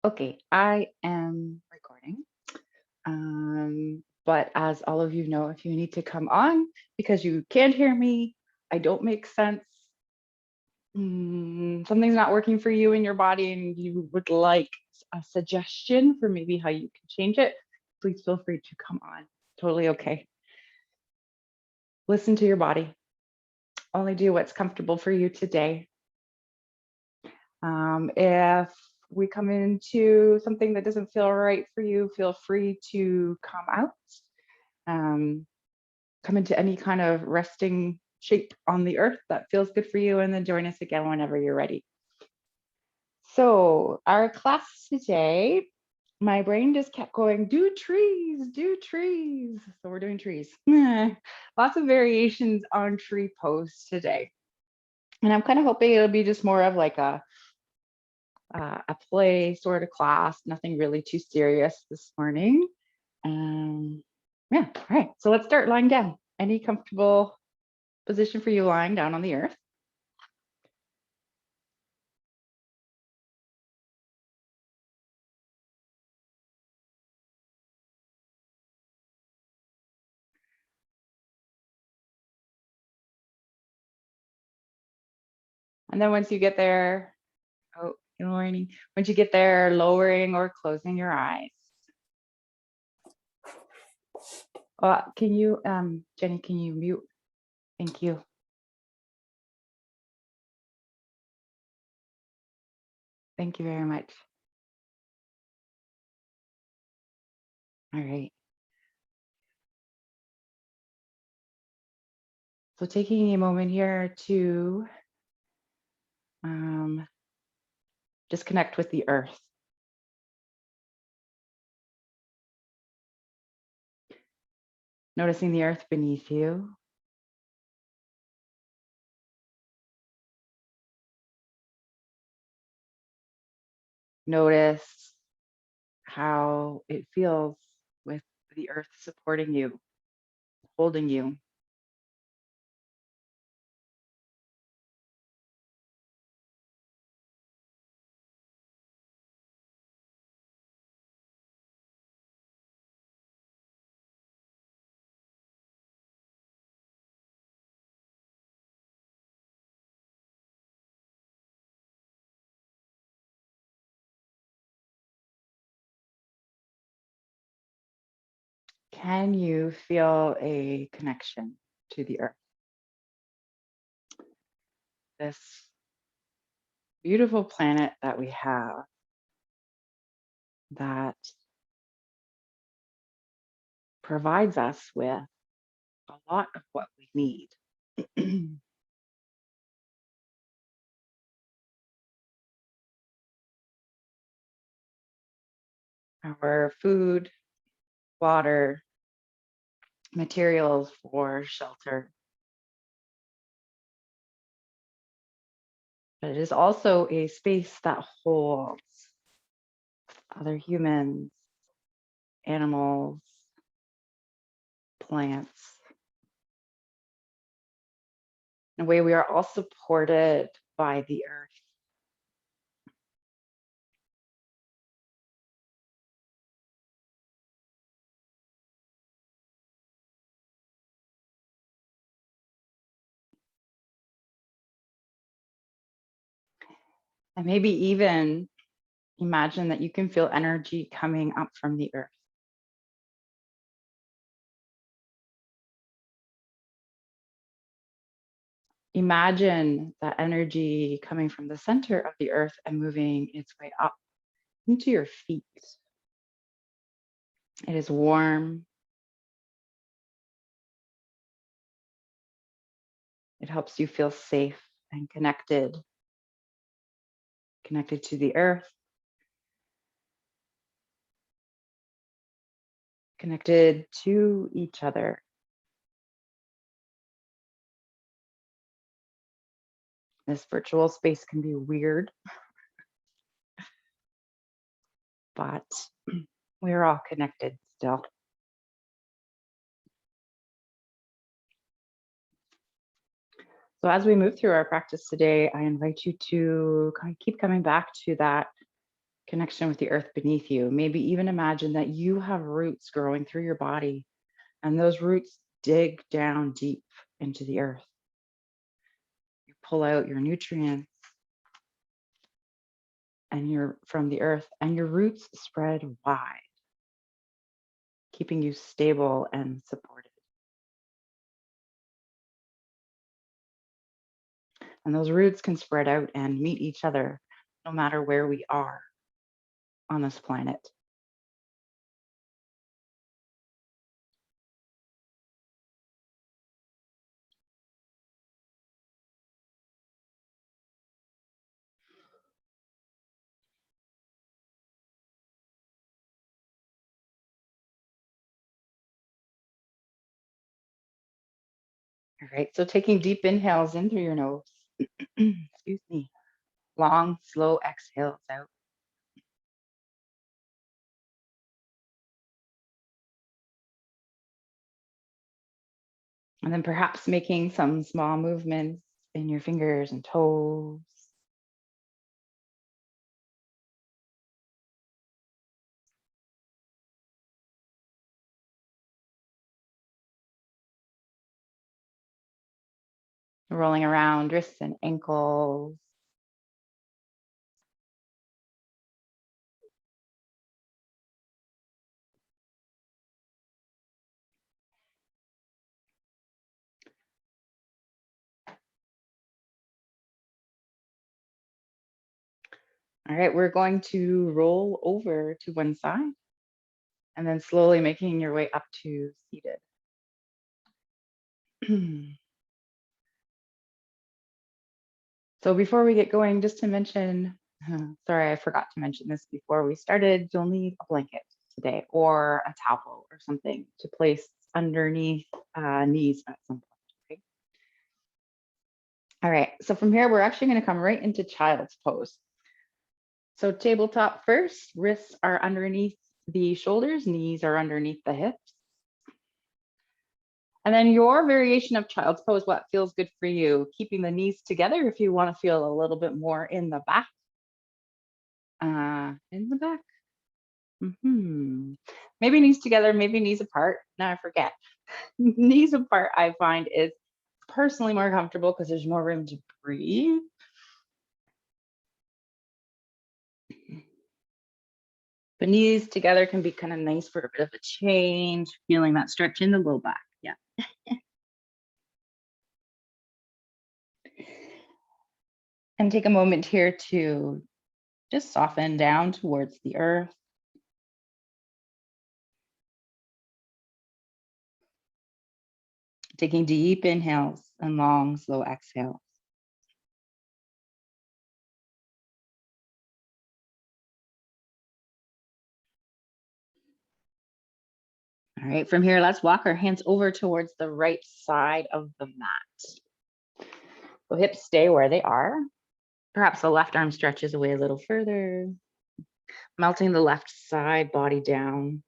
Okay, I am recording. But as all of you know, if you need to come on because you can't hear me, I don't make sense, something's not working for you in your body and you would like a suggestion for maybe how you can change it, please feel free to come on. Totally okay. Listen to your body. Only do what's comfortable for you today. If we come into something that doesn't feel right for you, feel free to come out. Come into any kind of resting shape on the earth that feels good for you, and then join us again whenever you're ready. So our class today, my brain just kept going, do trees, do trees. So we're doing trees. Lots of variations on tree pose today. And I'm kind of hoping it'll be just more of like a play sort of class, nothing really too serious this morning. Yeah, all right. So let's start lying down. Any comfortable position for you lying down on the earth. And then once you get there, oh, good morning. Once you get there, lowering or closing your eyes. Can you, Jenny, can you mute? Thank you. Thank you very much. All right. So taking a moment here to just connect with the earth. Noticing the earth beneath you. Notice how it feels with the earth supporting you, holding you. Can you feel a connection to the earth? This beautiful planet that we have that provides us with a lot of what we need. Our food, water, materials for shelter. But it is also a space that holds other humans, animals, plants. In a way, we are all supported by the earth. And maybe even imagine that you can feel energy coming up from the earth. Imagine that energy coming from the center of the earth and moving its way up into your feet. It is warm. It helps you feel safe and connected to the earth, connected to each other. This virtual space can be weird, but we're all connected still. So as we move through our practice today, I invite you to kind of keep coming back to that connection with the earth beneath you. Maybe even imagine that you have roots growing through your body, and those roots dig down deep into the earth. You pull out your nutrients and you're from the earth, and your roots spread wide, keeping you stable and supported. And those roots can spread out and meet each other no matter where we are on this planet. All right, so taking deep inhales in through your nose. Excuse me. Long, slow exhales out. And then perhaps making some small movements in your fingers and toes. Rolling around wrists and ankles. All right, we're going to roll over to one side and then slowly making your way up to seated. So before we get going, just to mention, sorry, I forgot to mention this before we started, you'll need a blanket today or a towel or something to place underneath knees at some point. Okay? All right, so from here, we're actually going to come right into child's pose. So tabletop first, wrists are underneath the shoulders, knees are underneath the hips. And then your variation of child's pose, what feels good for you, keeping the knees together if you want to feel a little bit more in the back. In the back. Maybe knees together, maybe knees apart. Now I forget. Knees apart, I find, is personally more comfortable because there's more room to breathe. But knees together can be kind of nice for a bit of a change, feeling that stretch in the low back. Yeah. And take a moment here to just soften down towards the earth. Taking deep inhales and long, slow exhales. All right, from here, let's walk our hands over towards the right side of the mat. So hips stay where they are. Perhaps the left arm stretches away a little further, melting the left side body down.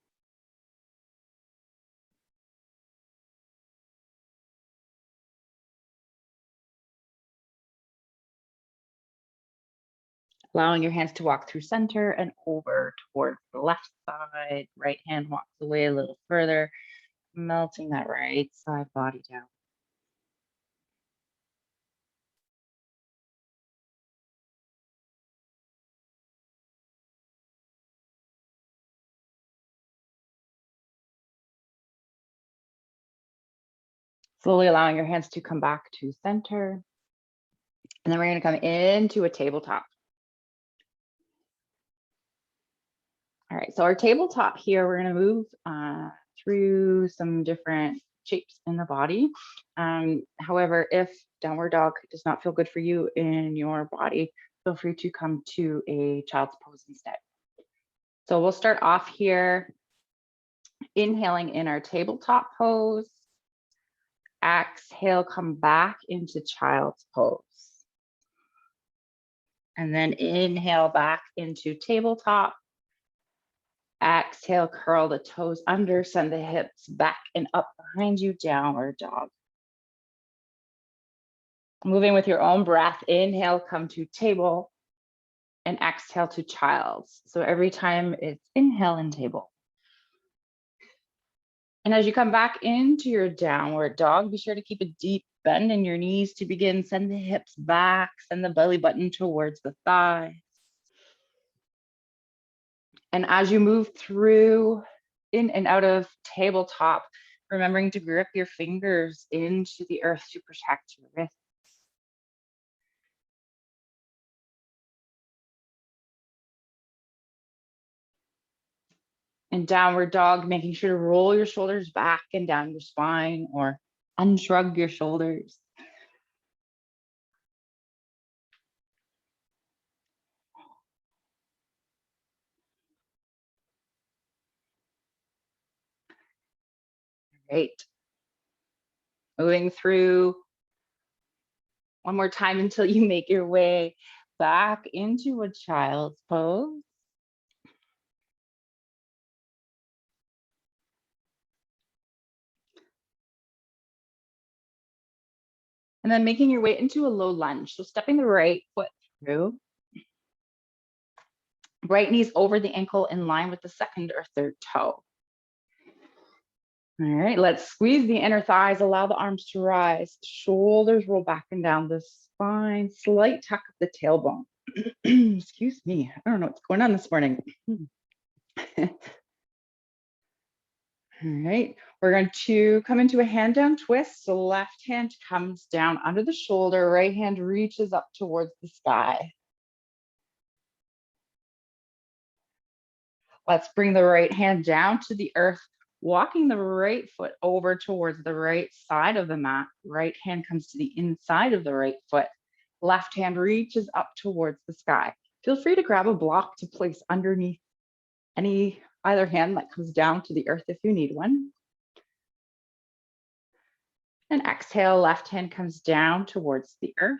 Allowing your hands to walk through center and over towards the left side. Right hand walks away a little further, melting that right side body down. Slowly allowing your hands to come back to center. And then we're going to come into a tabletop. All right, so our tabletop here, we're going to move through some different shapes in the body. However, if downward dog does not feel good for you in your body, feel free to come to a child's pose instead. So we'll start off here, inhaling in our tabletop pose. Exhale, come back into child's pose. And then inhale back into tabletop. Exhale, curl the toes under, send the hips back and up behind you, downward dog. Moving with your own breath, inhale, come to table. and exhale to child's. So every time it's inhale and table. And as you come back into your downward dog, be sure to keep a deep bend in your knees to begin. Send the hips back, send the belly button towards the thighs. And as you move through in and out of tabletop, remembering to grip your fingers into the earth to protect your wrists. And downward dog, making sure to roll your shoulders back and down your spine or unshrug your shoulders. Great. Moving through one more time until you make your way back into a child's pose. And then making your way into a low lunge. So stepping the right foot through. Right knees over the ankle in line with the second or third toe. All right, let's squeeze the inner thighs, allow the arms to rise, shoulders roll back and down the spine, slight tuck of the tailbone. Excuse me, I don't know what's going on this morning. All right, we're going to come into a hand down twist. So left hand comes down under the shoulder, right hand reaches up towards the sky. Let's bring the right hand down to the earth, walking the right foot over towards the right side of the mat. Right hand comes to the inside of the right foot. Left hand reaches up towards the sky. Feel free to grab a block to place underneath either hand that comes down to the earth if you need one. And exhale, left hand comes down towards the earth.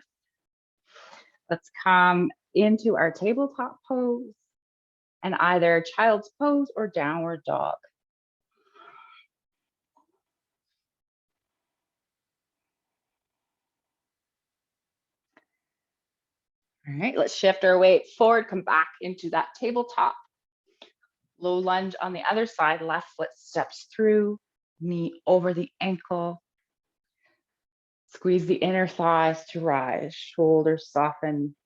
Let's come into our tabletop pose and either child's pose or downward dog. All right, let's shift our weight forward, come back into that tabletop. Low lunge on the other side, left foot steps through, knee over the ankle. Squeeze the inner thighs to rise, shoulders soften.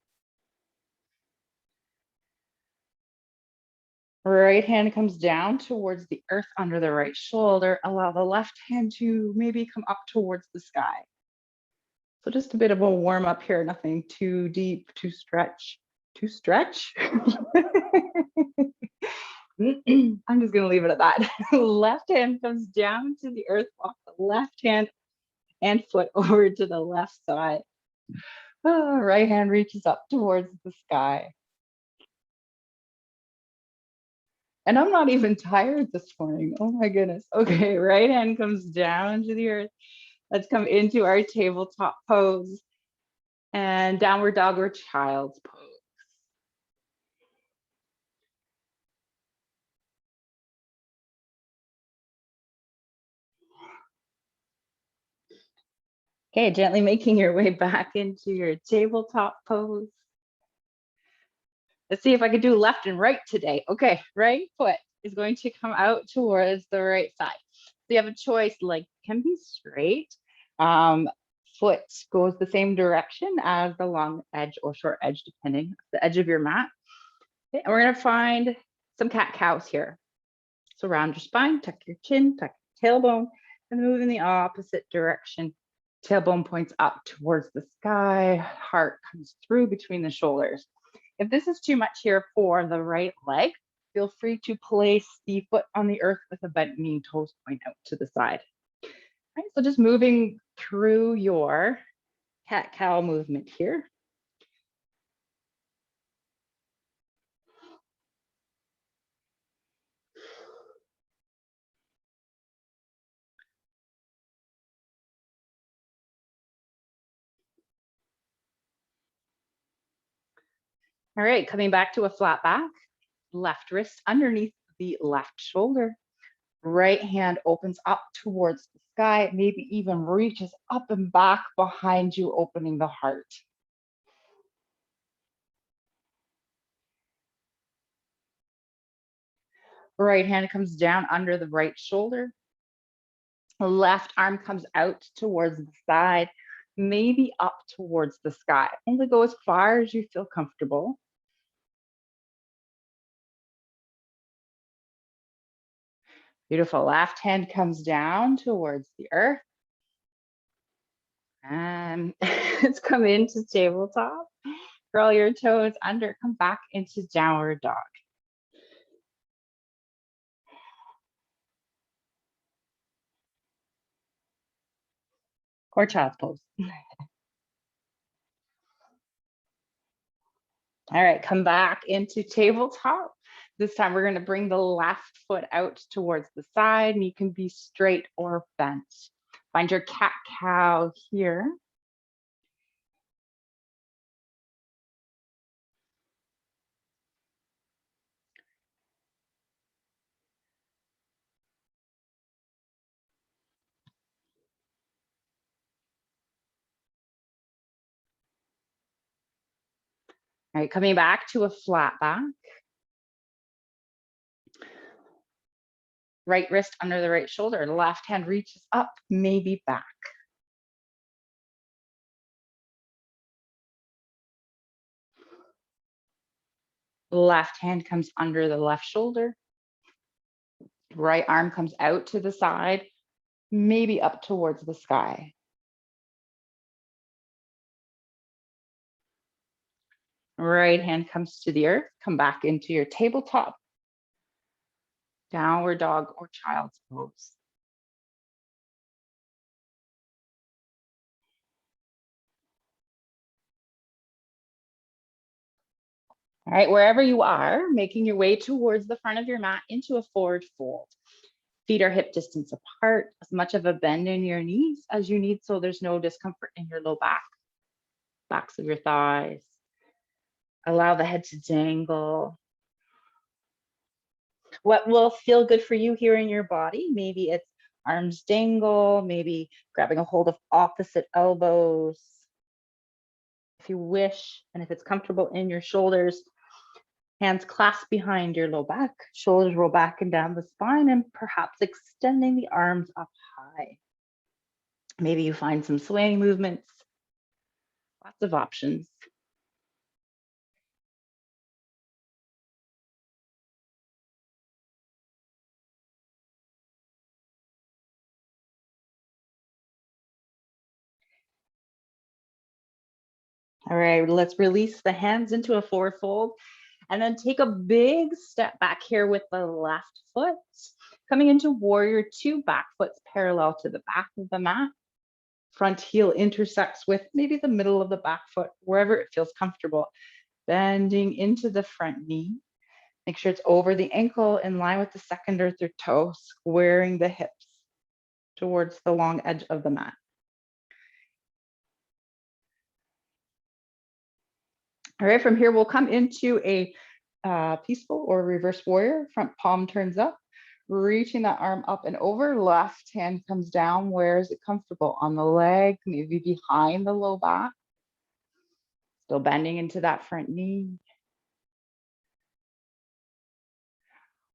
Right hand comes down towards the earth under the right shoulder. Allow the left hand to maybe come up towards the sky. So just a bit of a warm up here, nothing too deep, too stretch. I'm just gonna leave it at that. Left hand comes down to the earth, walk the left hand and foot over to the left side. Right hand reaches up towards the sky. And I'm not even tired this morning. Oh my goodness. Okay, right hand comes down to the earth. Let's come into our tabletop pose and downward dog or child's pose. Okay, gently making your way back into your tabletop pose. Let's see if I can do left and right today. Okay, right foot is going to come out towards the right side. So you have a choice, like can be straight. Foot goes the same direction as the long edge or short edge, depending on the edge of your mat. Okay, and we're gonna find some cat cows here. So round your spine, tuck your chin, tuck your tailbone, and move in the opposite direction. Tailbone points up towards the sky, heart comes through between the shoulders. If this is too much here for the right leg, feel free to place the foot on the earth with a bent knee, toes point out to the side. All right, so just moving through your cat-cow movement here. All right, coming back to a flat back, left wrist underneath the left shoulder. Right hand opens up towards the sky, maybe even reaches up and back behind you, opening the heart. Right hand comes down under the right shoulder. The left arm comes out towards the side, maybe up towards the sky. Only go as far as you feel comfortable. Beautiful. Left hand comes down towards the earth. And let's come into tabletop. Curl your toes under, come back into downward dog. Or child's pose. All right, come back into tabletop. This time we're going to bring the left foot out towards the side, and you can be straight or bent. Find your cat-cow here. All right, coming back to a flat back. Right wrist under the right shoulder. The left hand reaches up, maybe back. Left hand comes under the left shoulder. Right arm comes out to the side, maybe up towards the sky. Right hand comes to the earth. Come back into your tabletop. Downward dog or child's pose. All right, wherever you are, making your way towards the front of your mat into a forward fold. Feet are hip distance apart, as much of a bend in your knees as you need so there's no discomfort in your low back, backs of your thighs. Allow the head to dangle. What will feel good for you here in your body? Maybe it's arms dangle, maybe grabbing a hold of opposite elbows. If you wish, and if it's comfortable in your shoulders, hands clasp behind your low back, shoulders roll back and down the spine, and perhaps extending the arms up high. Maybe you find some swaying movements, lots of options. All right, let's release the hands into a forward fold and then take a big step back here with the left foot. Coming into warrior two, back foot's parallel to the back of the mat. Front heel intersects with maybe the middle of the back foot, wherever it feels comfortable. Bending into the front knee. Make sure it's over the ankle in line with the second or third toe, squaring the hips towards the long edge of the mat. All right, from here, we'll come into a peaceful or reverse warrior. Front palm turns up, reaching that arm up and over. Left hand comes down. Where is it comfortable? On the leg, maybe behind the low back. Still bending into that front knee.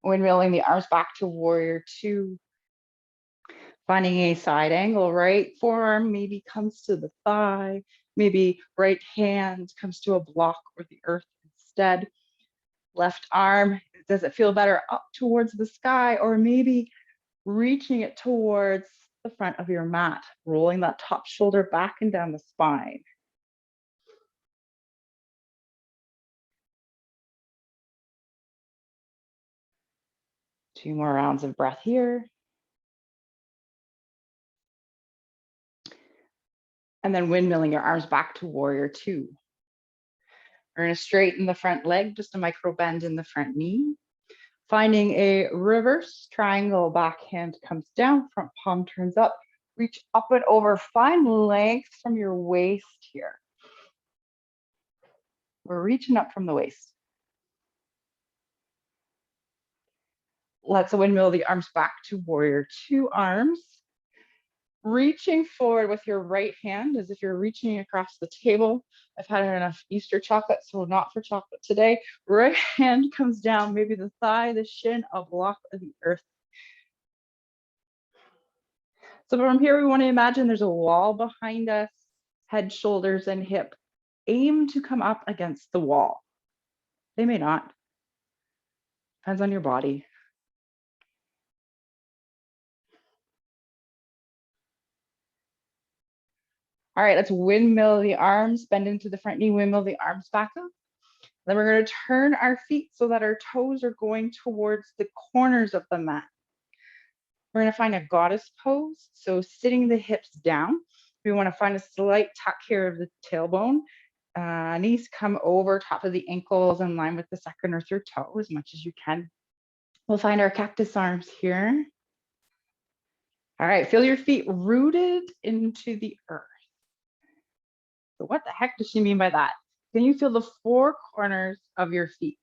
Windmilling the arms back to warrior two. Finding a side angle, right forearm maybe comes to the thigh. Maybe right hand comes to a block or the earth instead. Left arm, does it feel better up towards the sky, or maybe reaching it towards the front of your mat, rolling that top shoulder back and down the spine. Two more rounds of breath here. And then windmilling your arms back to warrior two. We're going to straighten the front leg, just a micro bend in the front knee. Finding a reverse triangle, back hand comes down, front palm turns up, reach up and over, find length from your waist here. We're reaching up from the waist. Let's windmill the arms back to warrior two arms. Reaching forward with your right hand as if you're reaching across the table. I've had enough Easter chocolate, so not for chocolate today. Right hand comes down, maybe the thigh, the shin, a block of the earth. So from here, we want to imagine there's a wall behind us, head, shoulders, and hip. Aim to come up against the wall. They may not. Depends on your body. All right, let's windmill the arms, bend into the front knee, windmill the arms back up. Then we're going to turn our feet so that our toes are going towards the corners of the mat. We're going to find a goddess pose. So sitting the hips down, we want to find a slight tuck here of the tailbone. Knees come over top of the ankles in line with the second or third toe as much as you can. We'll find our cactus arms here. All right, feel your feet rooted into the earth. So what the heck does she mean by that? Can you feel the four corners of your feet,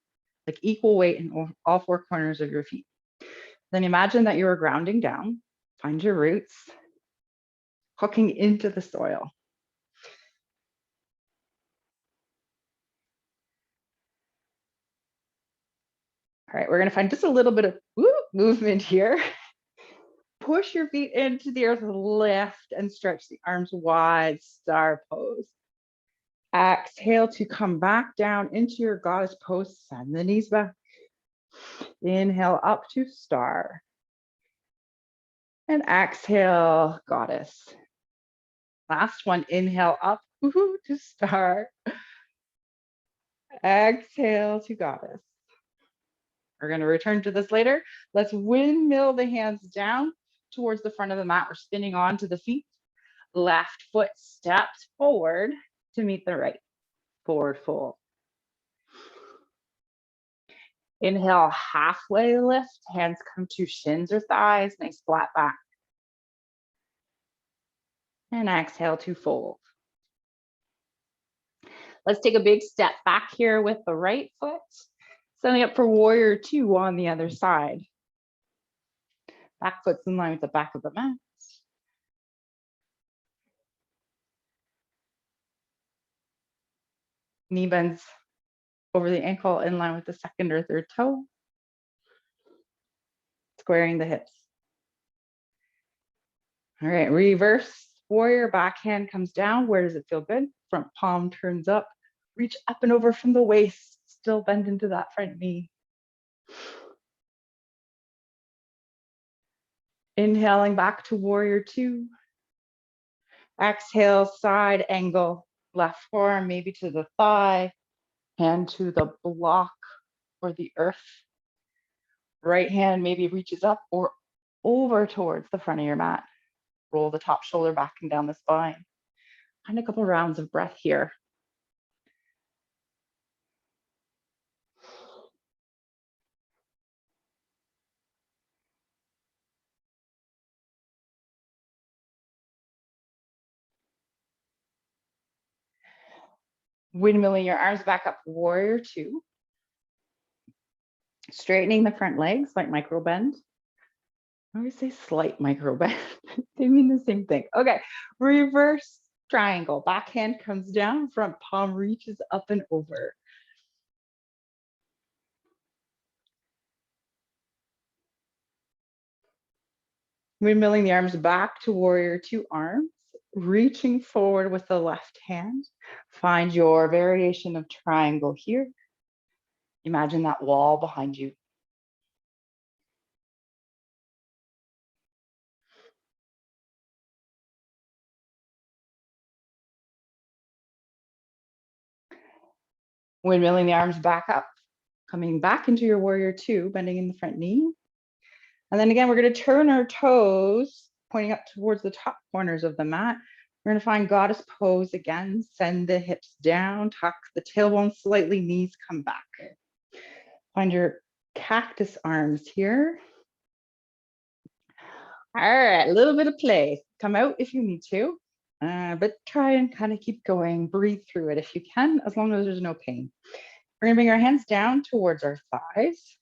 like equal weight in all four corners of your feet? Then imagine that you are grounding down, find your roots, hooking into the soil. All right, we're gonna find just a little bit of movement here. Push your feet into the earth, lift and stretch the arms wide, star pose. Exhale to come back down into your goddess pose, send the knees back. Inhale up to star. And exhale, goddess. Last one, inhale up to star. Exhale to goddess. We're going to return to this later. Let's windmill the hands down towards the front of the mat. We're spinning onto the feet. Left foot steps forward to meet the right. Forward fold. Inhale, halfway lift. Hands come to shins or thighs. Nice flat back. And exhale to fold. Let's take a big step back here with the right foot. Setting up for warrior two on the other side. Back foot's in line with the back of the mat. Knee bends over the ankle in line with the second or third toe. Squaring the hips. All right, reverse warrior, backhand comes down. Where does it feel good? Front palm turns up. Reach up and over from the waist. Still bend into that front knee. Inhaling back to warrior two. Exhale, side angle. Left forearm maybe to the thigh. Hand to the block or the earth. Right hand maybe reaches up or over towards the front of your mat. Roll the top shoulder back and down the spine. Find a couple rounds of breath here. Windmilling your arms back up, warrior two. Straightening the front legs, like micro bend. I always say slight micro bend. They mean the same thing. Okay, reverse triangle. Backhand comes down, front palm reaches up and over. Windmilling the arms back to warrior two arms, reaching forward with the left hand. Find your variation of triangle here. Imagine that wall behind you. Windmilling the arms back up, coming back into your warrior two, bending in the front knee. And then again, we're going to turn our toes, pointing up towards the top corners of the mat. We're going to find goddess pose again. Send the hips down, tuck the tailbone slightly, knees come back. Find your cactus arms here. All right, a little bit of play. Come out if you need to, but try and kind of keep going. Breathe through it if you can, as long as there's no pain. We're going to bring our hands down towards our thighs.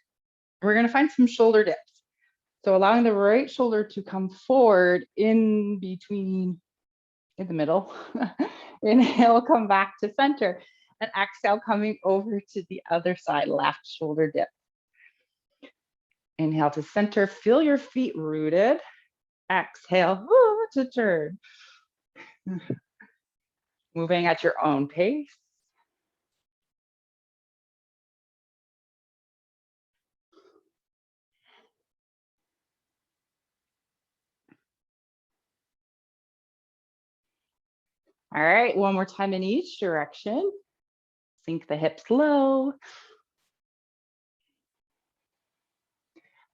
We're going to find some shoulder dips. So allowing the right shoulder to come forward in between, in the middle. Inhale, come back to center. And exhale, coming over to the other side, left shoulder dip. Inhale to center, feel your feet rooted. Exhale to turn. Moving at your own pace. All right, one more time in each direction. Sink the hips low.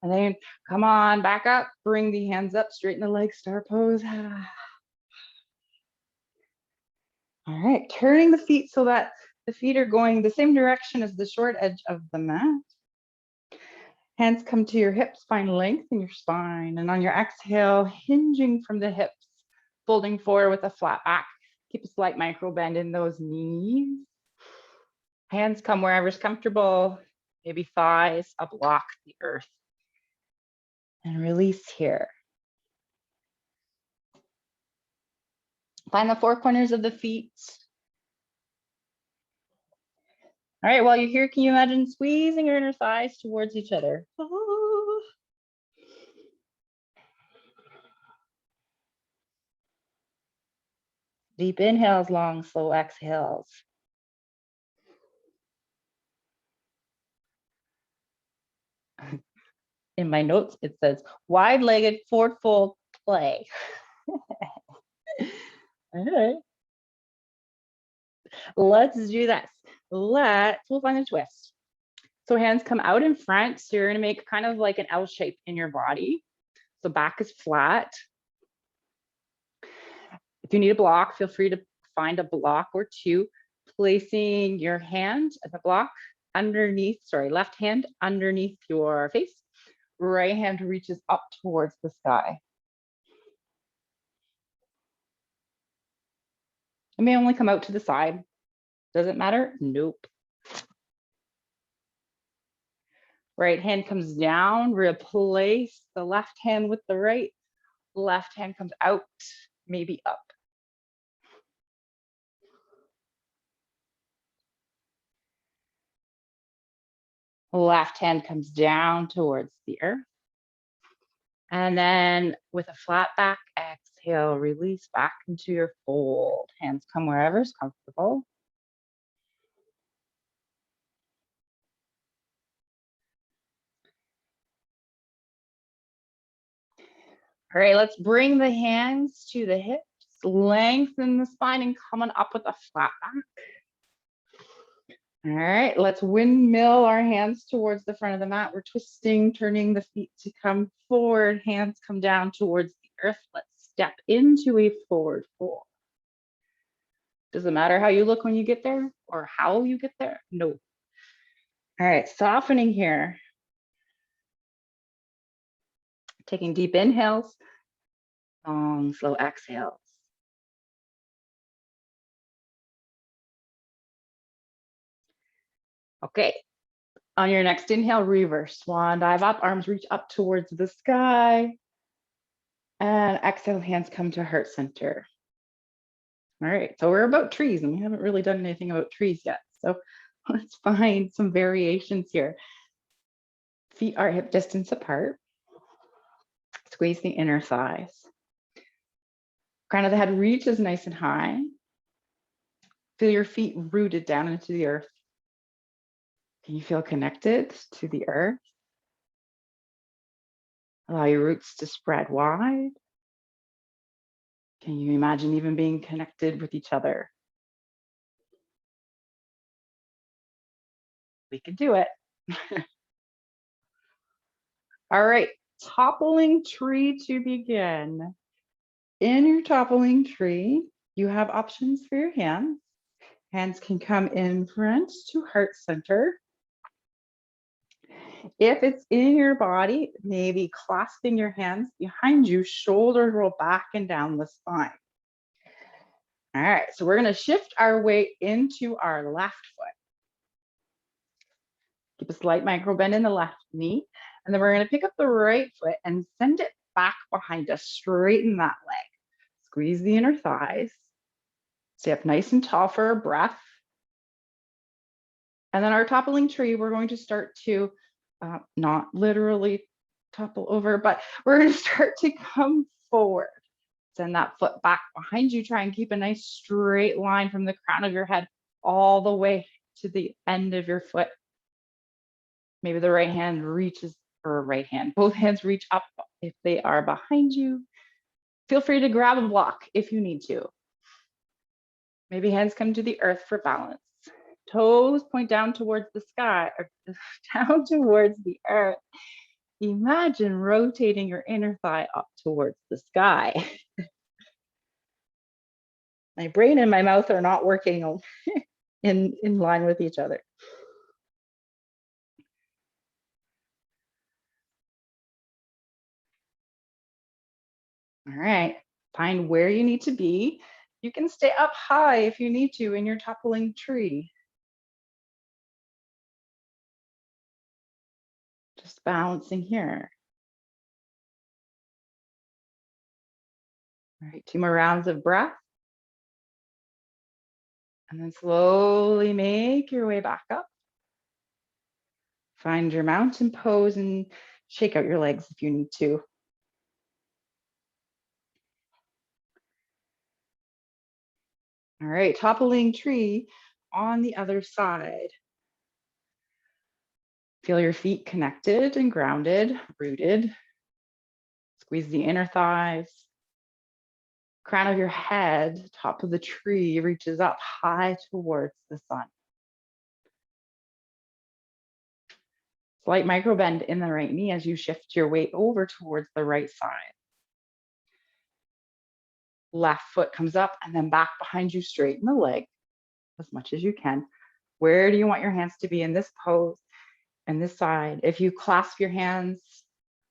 And then come on, back up, bring the hands up, straighten the legs, star pose. All right, turning the feet so that the feet are going the same direction as the short edge of the mat. Hands come to your hips, find length in your spine. And on your exhale, hinging from the hips, folding forward with a flat back. Keep a slight micro bend in those knees. Hands come wherever's comfortable, maybe thighs up, block the earth. And release here. Find the four corners of the feet. All right, while you're here, can you imagine squeezing your inner thighs towards each other? Deep inhales, long, slow exhales. In my notes, it says wide-legged forward fold play. All right. Let's do this. We'll find a twist. So hands come out in front. So you're gonna make kind of like an L shape in your body. So back is flat. If you need a block, feel free to find a block or two, placing your hand at the block underneath, left hand underneath your face. Right hand reaches up towards the sky. It may only come out to the side. Does it matter? Nope. Right hand comes down, replace the left hand with the right. Left hand comes out, maybe up. Left hand comes down towards the earth. And then with a flat back, exhale, release back into your fold. Hands come wherever's comfortable. All right, let's bring the hands to the hips, lengthen the spine and coming up with a flat back. All right, let's windmill our hands towards the front of the mat. We're twisting, turning the feet to come forward. Hands come down towards the earth. Let's step into a forward fold. Does it matter how you look when you get there or how you get there? No. All right, softening here. Taking deep inhales, long, slow exhales. Okay, on your next inhale, reverse swan dive up, arms reach up towards the sky. And exhale, hands come to heart center. All right, so we're about trees and we haven't really done anything about trees yet. So let's find some variations here. Feet are hip distance apart. Squeeze the inner thighs. Crown of the head reaches nice and high. Feel your feet rooted down into the earth. Can you feel connected to the earth? Allow your roots to spread wide. Can you imagine even being connected with each other? We can do it. All right, toppling tree to begin. In your toppling tree, you have options for your hands. Hands can come in front to heart center. If it's in your body, maybe clasping your hands behind you, shoulders roll back and down the spine. All right, so we're gonna shift our weight into our left foot. Keep a slight micro bend in the left knee. And then we're going to pick up the right foot and send it back behind us. Straighten that leg. Squeeze the inner thighs. Stay up nice and tall for a breath. And then our toppling tree, we're going to start to not literally topple over, but we're going to start to come forward. Send that foot back behind you. Try and keep a nice straight line from the crown of your head all the way to the end of your foot. Maybe the right hand reaches, or right hand, both hands reach up if they are behind you. Feel free to grab a block if you need to. Maybe hands come to the earth for balance. Toes point down towards the sky, or down towards the earth. Imagine rotating your inner thigh up towards the sky. My brain and my mouth are not working in line with each other. All right, find where you need to be. You can stay up high if you need to in your toppling tree. Just balancing here. All right, 2 more rounds of breath. And then slowly make your way back up. Find your mountain pose and shake out your legs if you need to. All right, toppling tree on the other side. Feel your feet connected and grounded, rooted. Squeeze the inner thighs. Crown of your head, top of the tree reaches up high towards the sun. Slight micro bend in the right knee as you shift your weight over towards the right side. Left foot comes up and then back behind you, straighten the leg as much as you can. Where do you want your hands to be in this pose and this side? If you clasp your hands,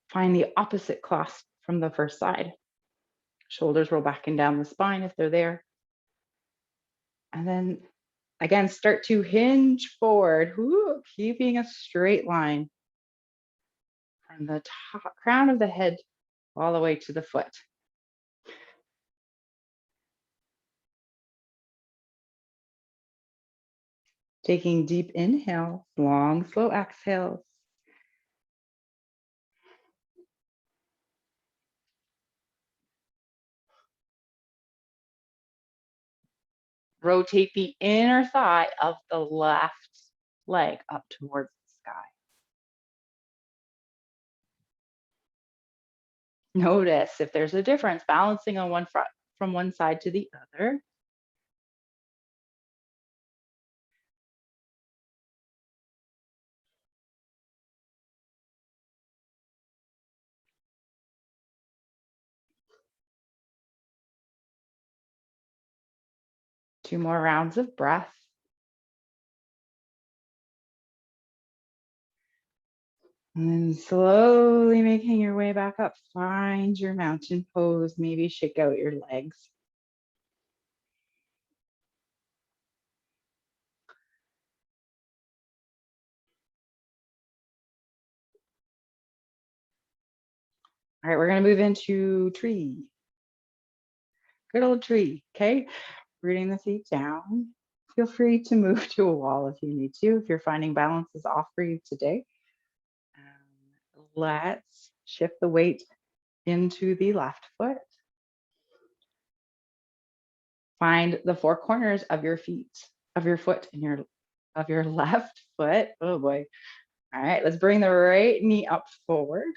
find the opposite clasp from the first side. Shoulders roll back and down the spine if they're there. And then again, start to hinge forward, keeping a straight line from the top, crown of the head all the way to the foot. Taking deep inhales, long, slow exhales. Rotate the inner thigh of the left leg up towards the sky. Notice if there's a difference, balancing on one front from one side to the other. Two more rounds of breath. And then slowly making your way back up, find your mountain pose, maybe shake out your legs. All right, we're gonna move into tree. Good old tree, okay? Rooting the feet down. Feel free to move to a wall if you need to, if you're finding balance is off for you today. Let's shift the weight into the left foot. Find the four corners of your feet, of your foot and of your left foot. Oh boy. All right, let's bring the right knee up forward.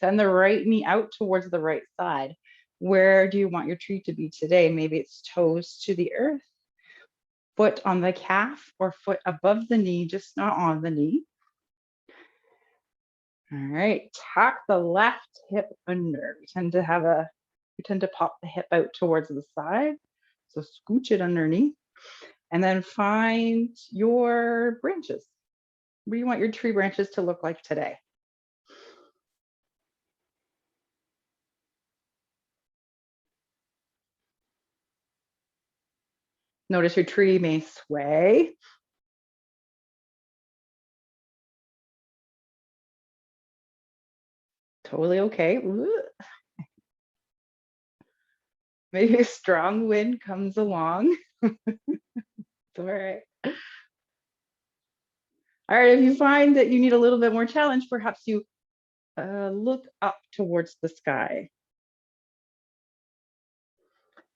Send the right knee out towards the right side. Where do you want your tree to be today? Maybe it's toes to the earth, foot on the calf, or foot above the knee, just not on the knee. All right, tuck the left hip under. We tend to pop the hip out towards the side. So scooch it underneath. And then find your branches. What do you want your tree branches to look like today? Notice your tree may sway. Totally okay. Ooh. Maybe a strong wind comes along. It's all right. All right, if you find that you need a little bit more challenge, perhaps you look up towards the sky.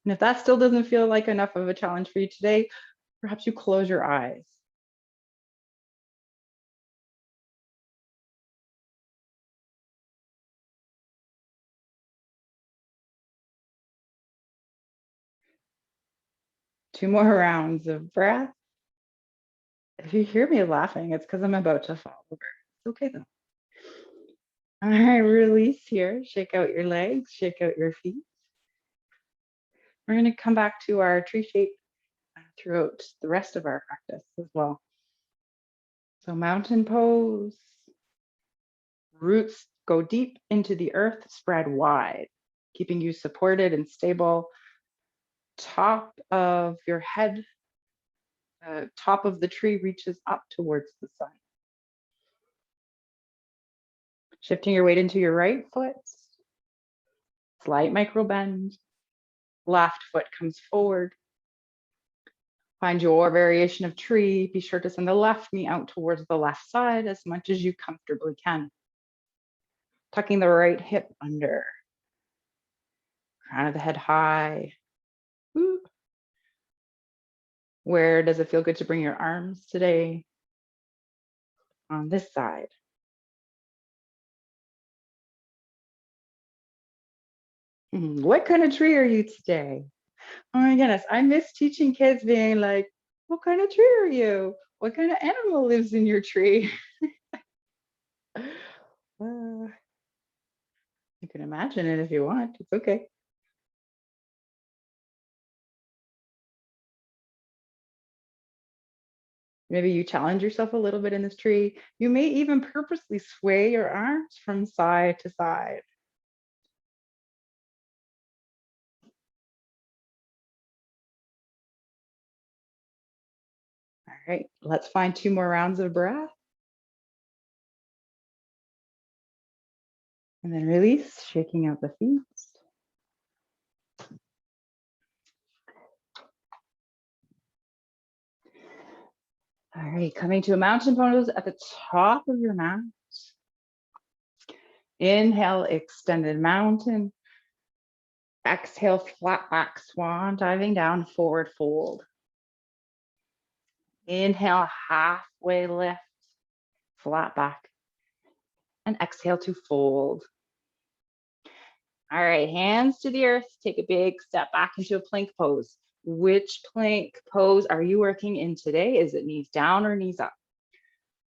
And if that still doesn't feel like enough of a challenge for you today, perhaps you close your eyes. Two more rounds of breath. If you hear me laughing, it's because I'm about to fall over. It's okay though. All right, release here. Shake out your legs, shake out your feet. We're going to come back to our tree shape throughout the rest of our practice as well. So mountain pose. Roots go deep into the earth, spread wide, keeping you supported and stable. Top of your head, top of the tree reaches up towards the sun. Shifting your weight into your right foot. Slight micro bend. Left foot comes forward. Find your variation of tree. Be sure to send the left knee out towards the left side as much as you comfortably can. Tucking the right hip under. Crown of the head high. Woo. Where does it feel good to bring your arms today? On this side. What kind of tree are you today? Oh my goodness, I miss teaching kids being like, what kind of tree are you? What kind of animal lives in your tree? You can imagine it if you want. It's okay. Maybe you challenge yourself a little bit in this tree. You may even purposely sway your arms from side to side. All right, let's find two more rounds of breath. And then release, shaking out the feet. All right, coming to a mountain pose at the top of your mat. Inhale, extended mountain. Exhale, flat back swan, diving down, forward fold. Inhale, halfway lift, flat back. And exhale to fold. All right, hands to the earth. Take a big step back into a plank pose. Which plank pose are you working in today? Is it knees down or knees up?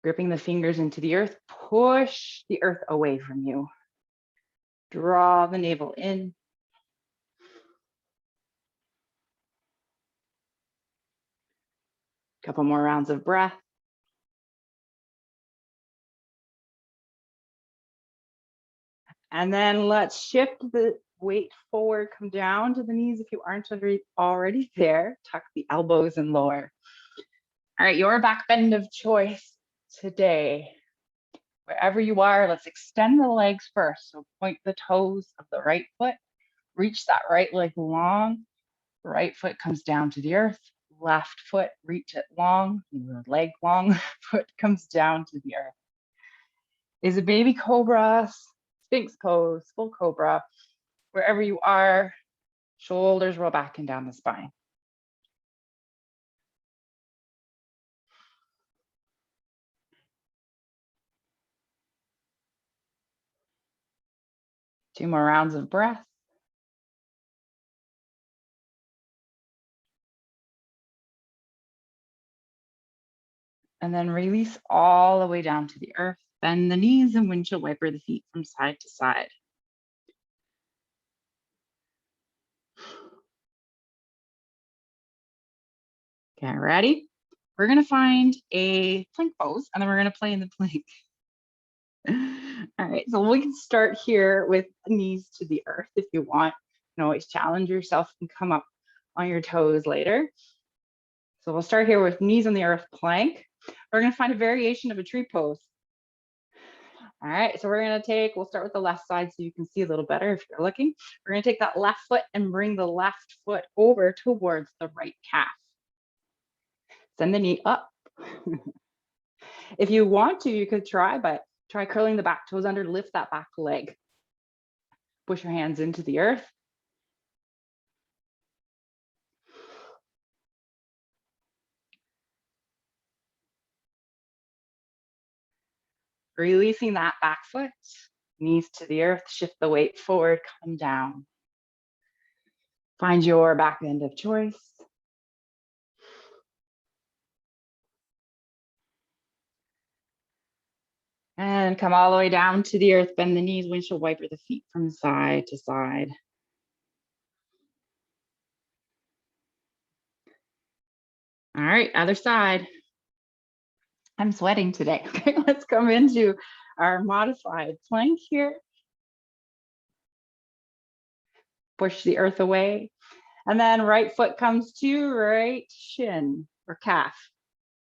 Gripping the fingers into the earth, push the earth away from you. Draw the navel in. Couple more rounds of breath. And then let's shift the weight forward, come down to the knees if you aren't already there. Tuck the elbows and lower. All right, your back bend of choice today. Wherever you are, let's extend the legs first. So point the toes of the right foot, reach that right leg long. Right foot comes down to the earth. Left foot, reach it long. Your leg long, foot comes down to the earth. Is a baby cobra, sphinx pose, full cobra. Wherever you are, shoulders roll back and down the spine. Two more rounds of breath. And then release all the way down to the earth. Bend the knees and windshield wiper the feet from side to side. Okay, ready? We're gonna find a plank pose and then we're gonna play in the plank. All right, so we can start here with knees to the earth if you want. You can always challenge yourself and come up on your toes later. So we'll start here with knees on the earth plank. We're gonna find a variation of a tree pose. All right, so we'll start with the left side so you can see a little better if you're looking. We're gonna take that left foot and bring the left foot over towards the right calf. Send the knee up. If you want to, you could try curling the back toes under, lift that back leg. Push your hands into the earth. Releasing that back foot, knees to the earth, shift the weight forward, come down. Find your back bend of choice. And come all the way down to the earth, bend the knees, windshield wiper the feet from side to side. All right, other side. I'm sweating today. Okay, let's come into our modified plank here. Push the earth away. And then right foot comes to right shin or calf,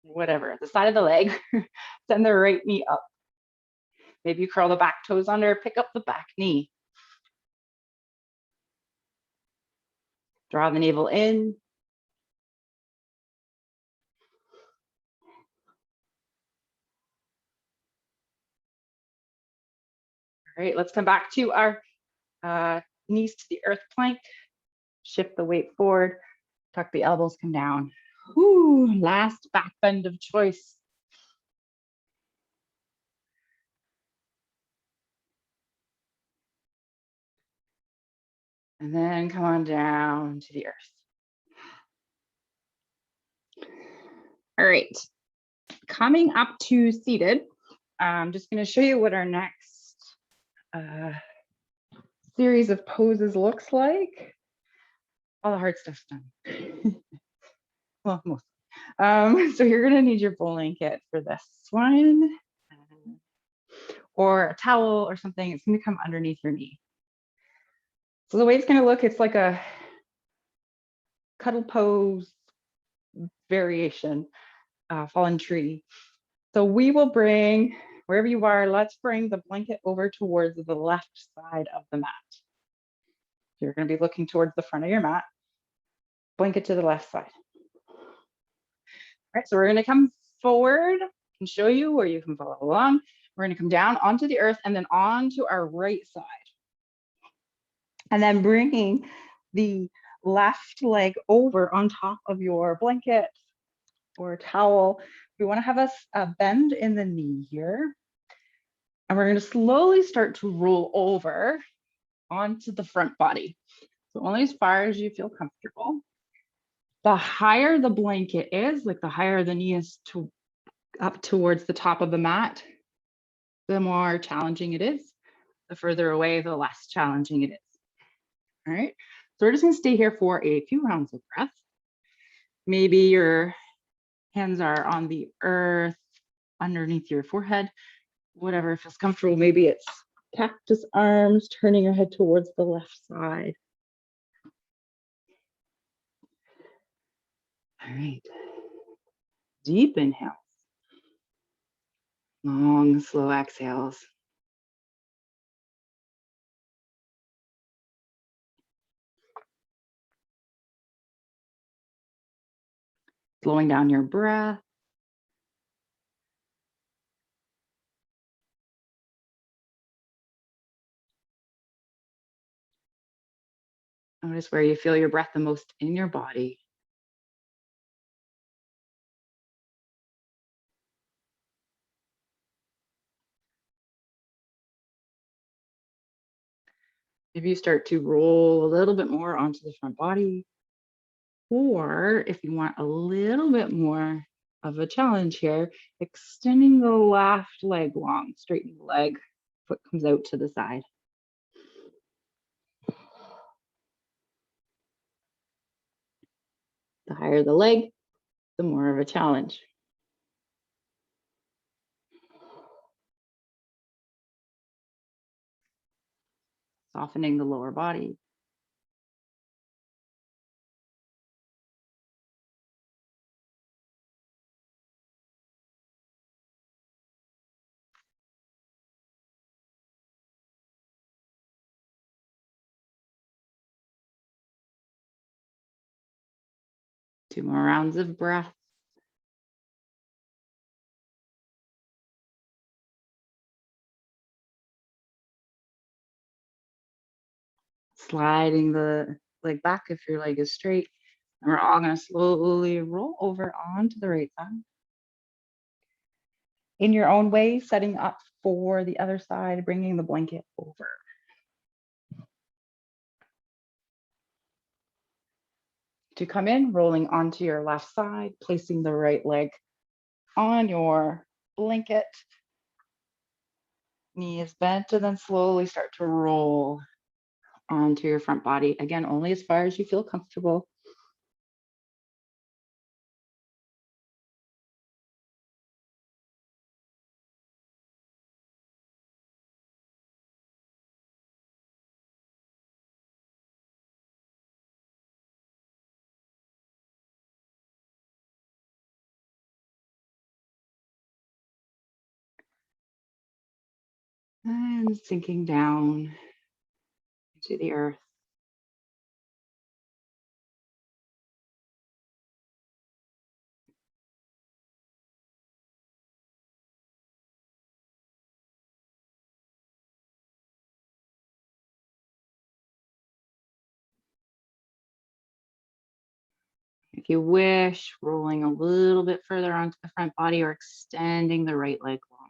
whatever, the side of the leg. Send the right knee up. Maybe you curl the back toes under, pick up the back knee. Draw the navel in. All right, let's come back to our knees to the earth plank. Shift the weight forward, tuck the elbows, come down. Whew, last back bend of choice. And then come on down to the earth. All right, coming up to seated, I'm just going to show you what our next series of poses looks like. All the hard stuff's done. Well, most. So you're going to need your blanket for this one, or a towel or something. It's going to come underneath your knee. So the way it's going to look, it's like a cuddle pose variation, fallen tree. So we will bring, wherever you are, let's bring the blanket over towards the left side of the mat. You're going to be looking towards the front of your mat, blanket to the left side. All right, so we're going to come forward and show you where you can follow along. We're going to come down onto the earth and then onto our right side. And then bringing the left leg over on top of your blanket or towel. We want to have a bend in the knee here. And we're going to slowly start to roll over onto the front body. So only as far as you feel comfortable. The higher the blanket is, like the higher the knee is up towards the top of the mat, the more challenging it is. The further away, the less challenging it is. All right, so we're just gonna stay here for a few rounds of breath. Maybe your hands are on the earth underneath your forehead, whatever feels comfortable. Maybe it's cactus arms, turning your head towards the left side. All right, deep inhales, long, slow exhales. Slowing down your breath. Notice where you feel your breath the most in your body. If you start to roll a little bit more onto the front body, or if you want a little bit more of a challenge here, extending the left leg long, straightening the leg, foot comes out to the side. The higher the leg, the more of a challenge. Softening the lower body. 2 more rounds of breath. Sliding the leg back if your leg is straight. And we're all going to slowly roll over onto the right side. In your own way, setting up for the other side, bringing the blanket over. To come in, rolling onto your left side, placing the right leg on your blanket. Knee is bent, and then slowly start to roll onto your front body. Again, only as far as you feel comfortable. And sinking down into the earth. If you wish, rolling a little bit further onto the front body or extending the right leg long.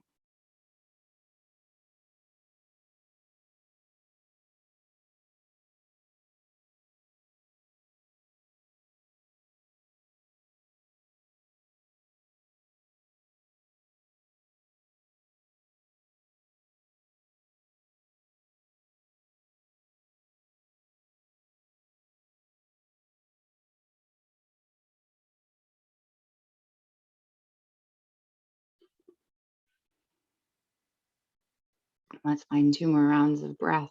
Let's find 2 more rounds of breath.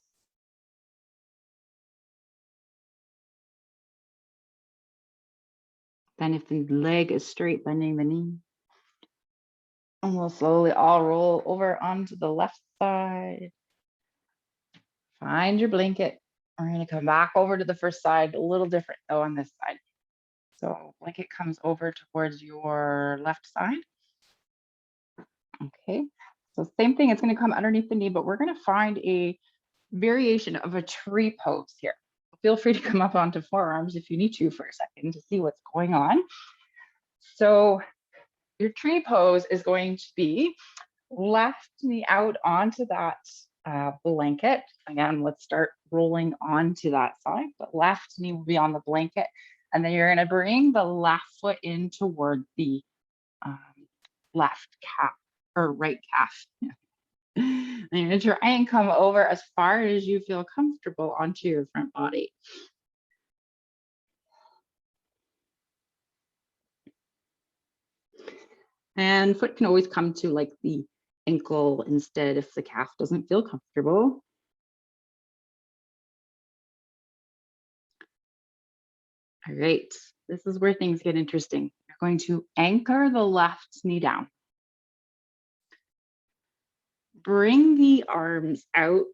Then if the leg is straight, bending the knee. And we'll slowly all roll over onto the left side. Find your blanket. We're going to come back over to the first side, a little different though on this side. So blanket comes over towards your left side. Okay, so same thing, it's going to come underneath the knee, but we're going to find a variation of a tree pose here. Feel free to come up onto forearms if you need to for a second to see what's going on. So your tree pose is going to be left knee out onto that blanket. Again, let's start rolling onto that side, but left knee will be on the blanket. And then you're going to bring the left foot in toward the left calf or right calf. And you're going to try and come over as far as you feel comfortable onto your front body. And foot can always come to like the ankle instead if the calf doesn't feel comfortable. All right, this is where things get interesting. You're going to anchor the left knee down. Bring the arms out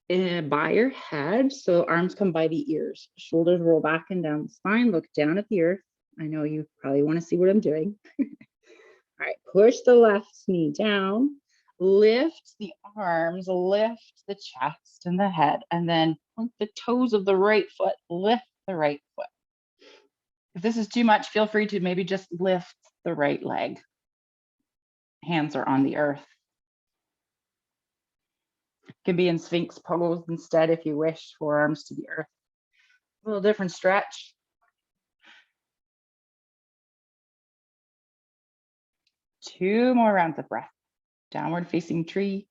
by your head. So arms come by the ears. Shoulders roll back and down the spine. Look down at the earth. I know you probably want to see what I'm doing. All right, push the left knee down. Lift the arms, lift the chest and the head, and then point the toes of the right foot, lift the right foot. If this is too much, feel free to maybe just lift the right leg. Hands are on the earth. Can be in Sphinx pose instead if you wish, forearms to the earth. A little different stretch. Two more rounds of breath. Downward facing tree.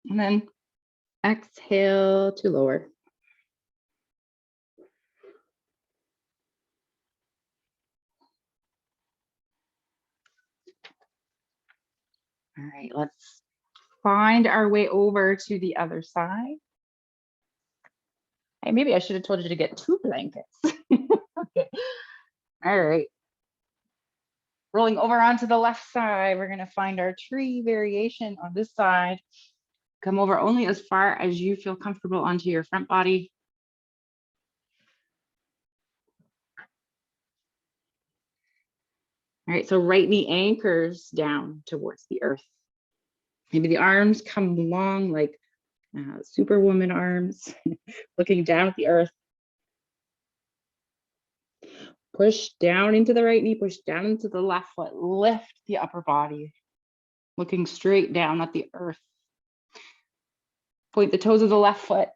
And then exhale to lower. All right, let's find our way over to the other side. Hey, maybe I should have told you to get 2 blankets. Okay. All right. Rolling over onto the left side, we're going to find our tree variation on this side. Come over only as far as you feel comfortable onto your front body. All right, so right knee anchors down towards the earth. Maybe the arms come long like Superwoman arms, looking down at the earth. Push down into the right knee, push down into the left foot, lift the upper body, looking straight down at the earth. Point the toes of the left foot,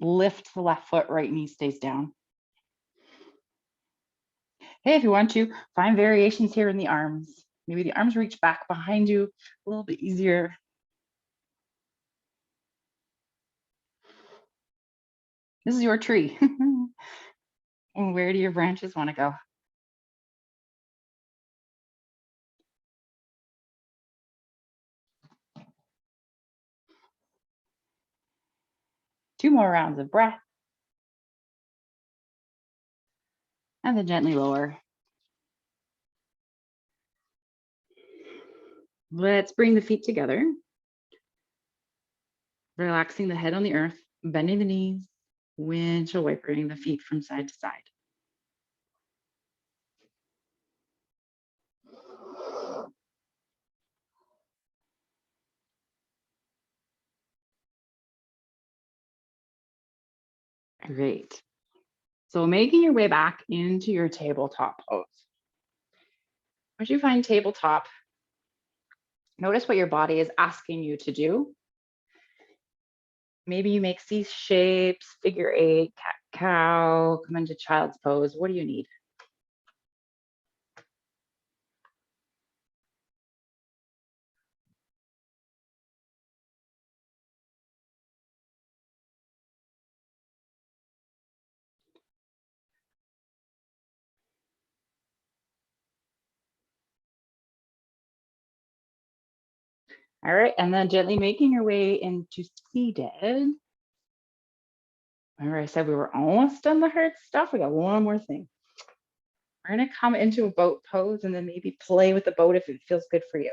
lift the left foot, right knee stays down. Hey, if you want to, find variations here in the arms. Maybe the arms reach back behind you a little bit easier. This is your tree. And where do your branches want to go? Two more rounds of breath. And then gently lower. Let's bring the feet together. Relaxing the head on the earth, bending the knees, windshield wipering the feet from side to side. Great. So making your way back into your tabletop pose. Once you find tabletop, notice what your body is asking you to do. Maybe you make C shapes, figure eight, cat cow, come into child's pose. What do you need? All right, and then gently making your way into seated. Remember I said we were almost done the hard stuff. We got one more thing. We're gonna come into a boat pose and then maybe play with the boat if it feels good for you.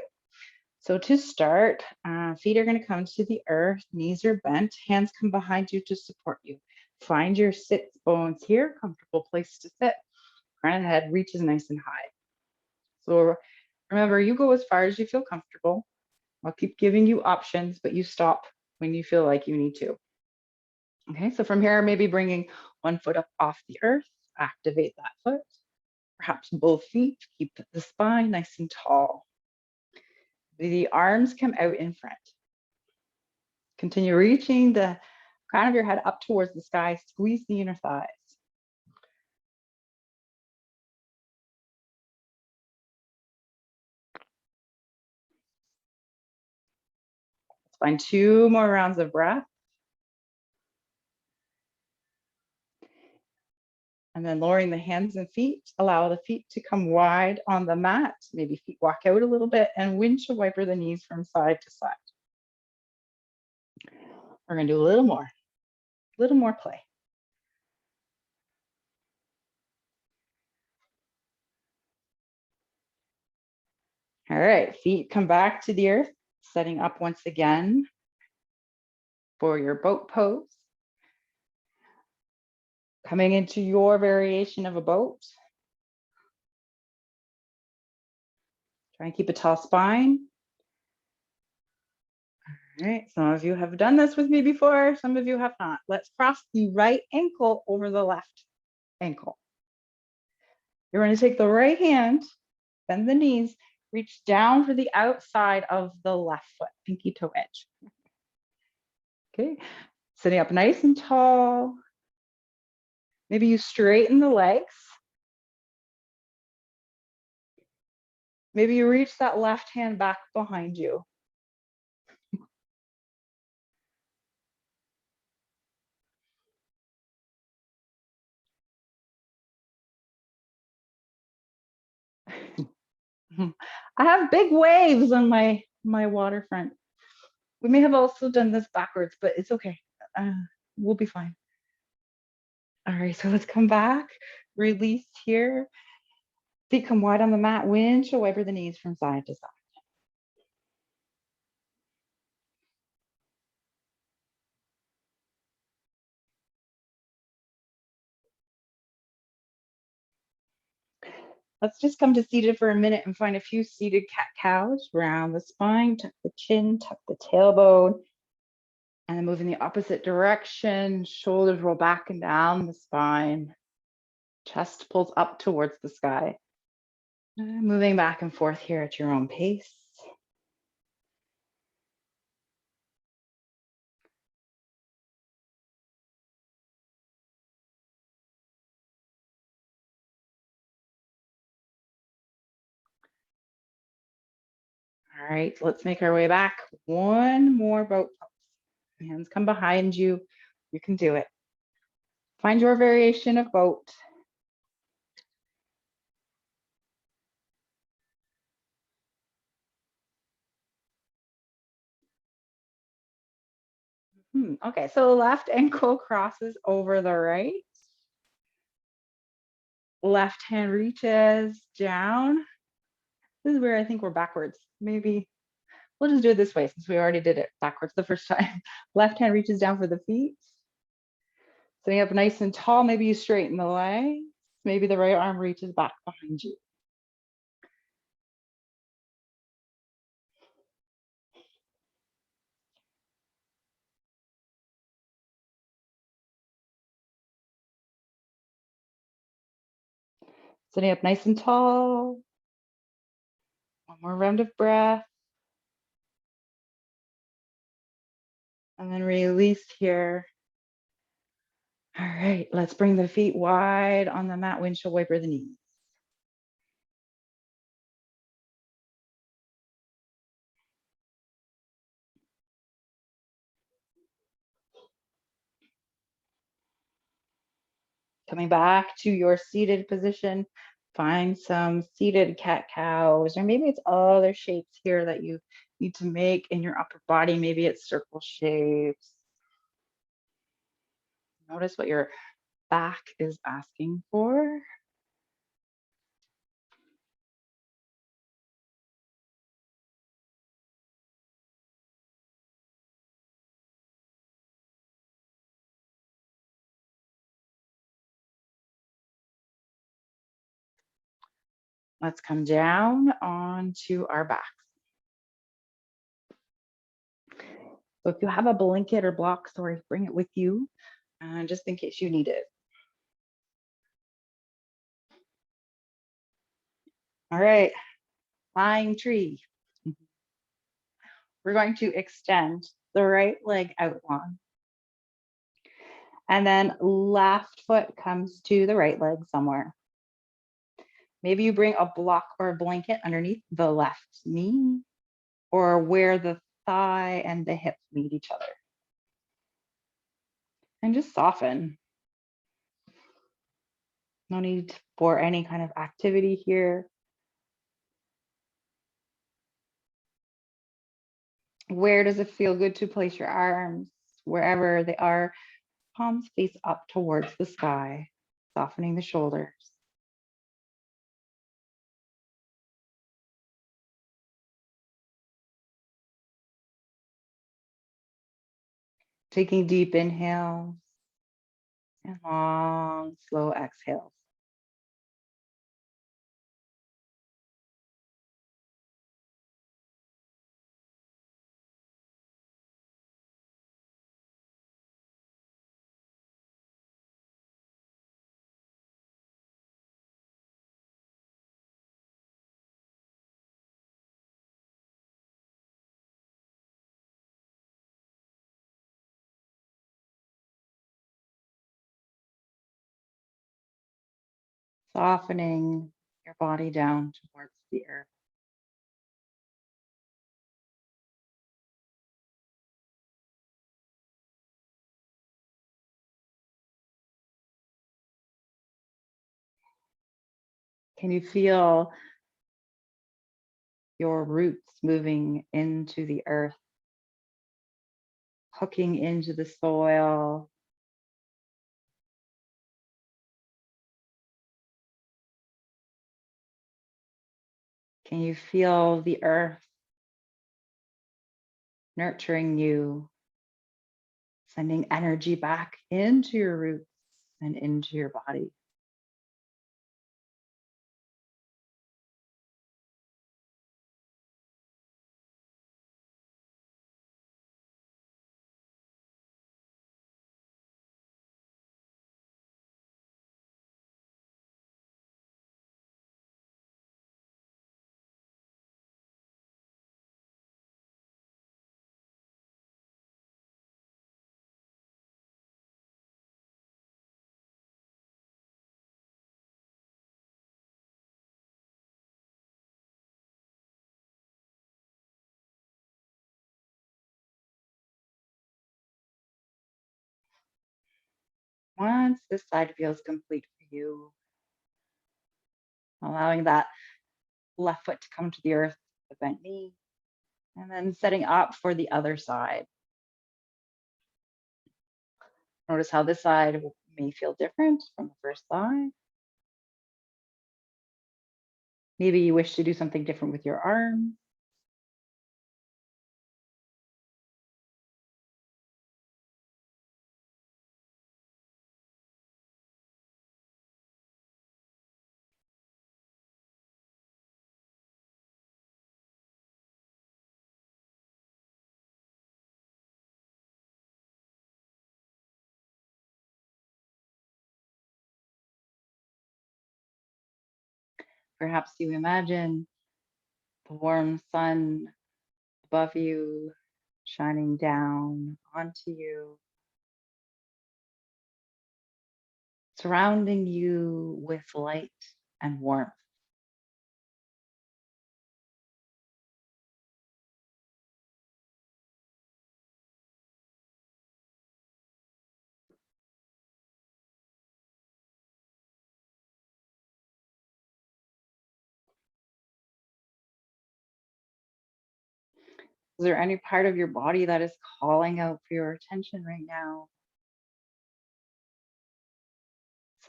So to start, feet are gonna come to the earth, knees are bent, hands come behind you to support you. Find your sit bones here, comfortable place to sit. Crown of the head reaches nice and high. So remember, you go as far as you feel comfortable. I'll keep giving you options, but you stop when you feel like you need to. Okay, so from here, maybe bringing one foot up off the earth, activate that foot. Perhaps both feet, keep the spine nice and tall. The arms come out in front. Continue reaching the crown of your head up towards the sky, squeeze the inner thighs. Let's find two more rounds of breath. And then lowering the hands and feet, allow the feet to come wide on the mat. Maybe feet walk out a little bit and windshield wiper the knees from side to side. We're gonna do a little more play. All right, feet come back to the earth, setting up once again for your boat pose. Coming into your variation of a boat. Try and keep a tall spine. All right, some of you have done this with me before, some of you have not. Let's cross the right ankle over the left ankle. You're going to take the right hand, bend the knees, reach down for the outside of the left foot, pinky toe edge. Okay, sitting up nice and tall. Maybe you straighten the legs. Maybe you reach that left hand back behind you. I have big waves on my waterfront. We may have also done this backwards, but it's okay. We'll be fine. All right, so let's come back. Release here. Feet come wide on the mat. Windshield wiper the knees from side to side. Let's just come to seated for a minute and find a few seated cat-cows. Round the spine, tuck the chin, tuck the tailbone, and then move in the opposite direction. Shoulders roll back and down the spine. Chest pulls up towards the sky. Moving back and forth here at your own pace. All right, let's make our way back. One more boat pose. Hands come behind you. You can do it. Find your variation of boat. Okay, so left ankle crosses over the right. Left hand reaches down. This is where I think we're backwards. Maybe we'll just do it this way since we already did it backwards the first time. Left hand reaches down for the feet. Sitting up nice and tall. Maybe you straighten the legs. Maybe the right arm reaches back behind you. Sitting up nice and tall. One more round of breath. And then release here. All right, let's bring the feet wide on the mat, windshield wiper the knees. Coming back to your seated position, find some seated cat-cows, or maybe it's other shapes here that you need to make in your upper body. Maybe it's circle shapes. Notice what your back is asking for. Let's come down onto our backs. So if you have a blanket or block, sorry, bring it with you, just in case you need it. All right, flying tree. We're going to extend the right leg out long. And then left foot comes to the right leg somewhere. Maybe you bring a block or a blanket underneath the left knee or where the thigh and the hips meet each other. And just soften. No need for any kind of activity here. Where does it feel good to place your arms? Wherever they are, palms face up towards the sky, softening the shoulders. Taking deep inhales and long, slow exhales. Softening your body down towards the earth. Can you feel your roots moving into the earth, hooking into the soil? Can you feel the earth nurturing you, sending energy back into your roots and into your body? Once this side feels complete for you, allowing that left foot to come to the earth, the bent knee, and then setting up for the other side. Notice how this side may feel different from the first side. Maybe you wish to do something different with your arms. Perhaps you imagine the warm sun above you, shining down onto you, surrounding you with light and warmth. Is there any part of your body that is calling out for your attention right now?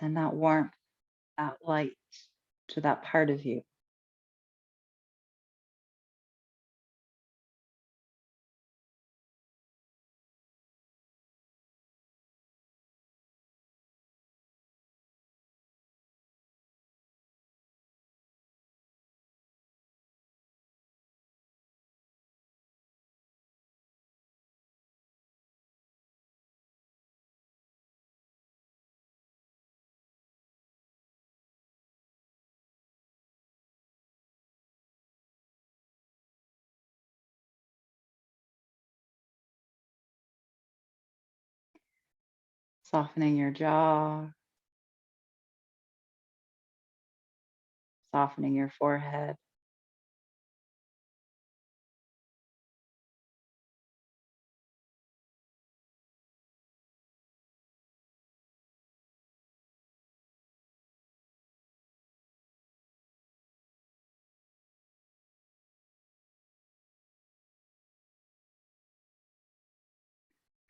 Send that warmth, that light to that part of you. Softening your jaw, softening your forehead.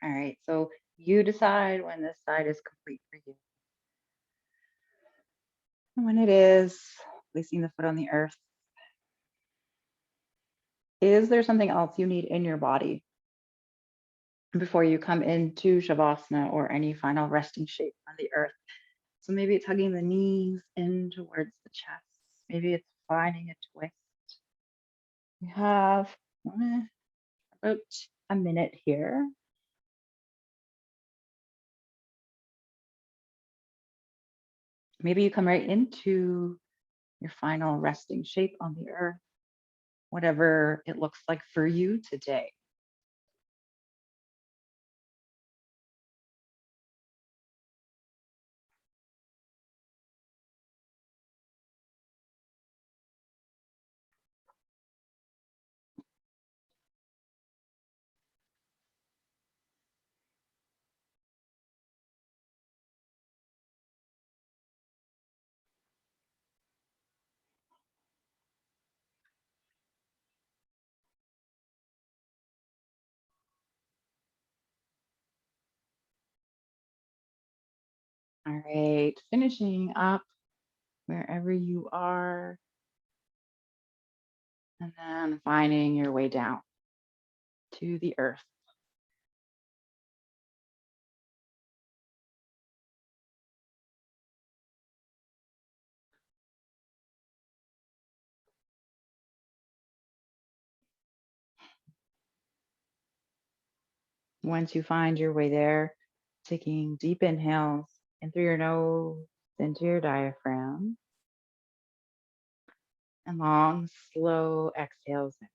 All right, so you decide when this side is complete for you. And when it is, placing the foot on the earth, is there something else you need in your body before you come into Shavasana or any final resting shape on the earth? So maybe it's hugging the knees in towards the chest. Maybe it's finding a twist. We have about a minute here. Maybe you come right into your final resting shape on the earth, whatever it looks like for you today. All right, finishing up wherever you are, and then finding your way down to the earth. Once you find your way there, taking deep inhales in through your nose into your diaphragm, and long, slow exhales out.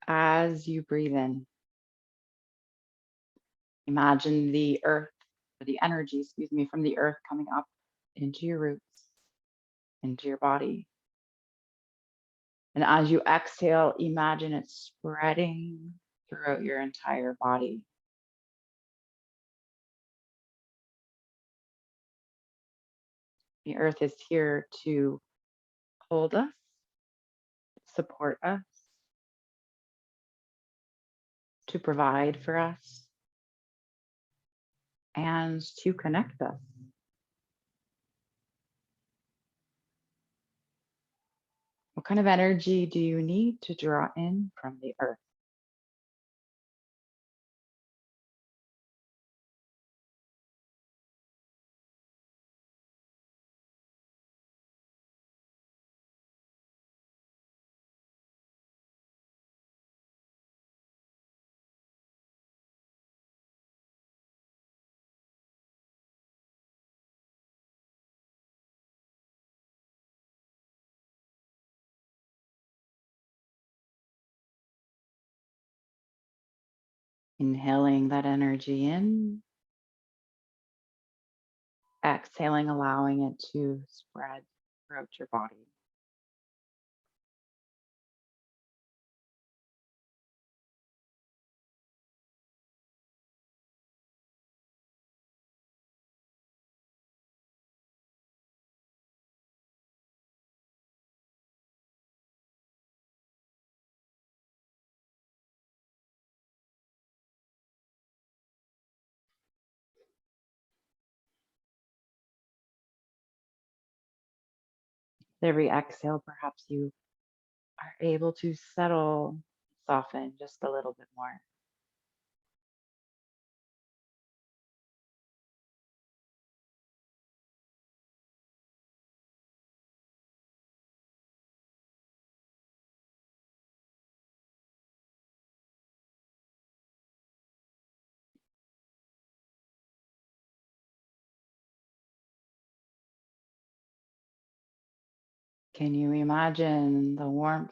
As you breathe in, Imagine the earth, or the energy, excuse me, from the earth coming up into your roots, into your body. And as you exhale, imagine it spreading throughout your entire body. The earth is here to hold us, support us, to provide for us, and to connect us. What kind of energy do you need to draw in from the earth? Inhaling that energy in, exhaling, allowing it to spread throughout your body. With every exhale, perhaps you are able to settle, soften just a little bit more. Can you imagine the warmth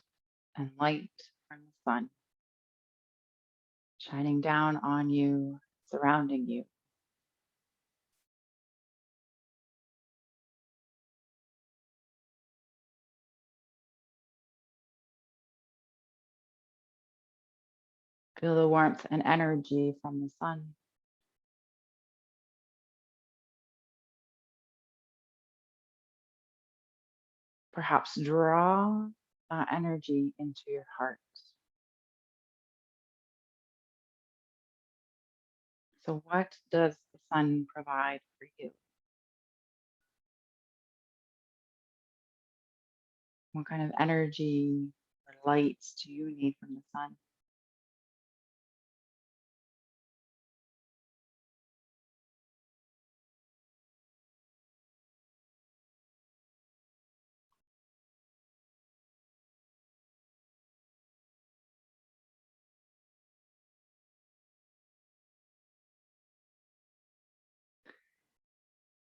and light from the sun shining down on you, surrounding you? Feel the warmth and energy from the sun. Perhaps draw that energy into your heart. So, what does the sun provide for you? What kind of energy or lights do you need from the sun?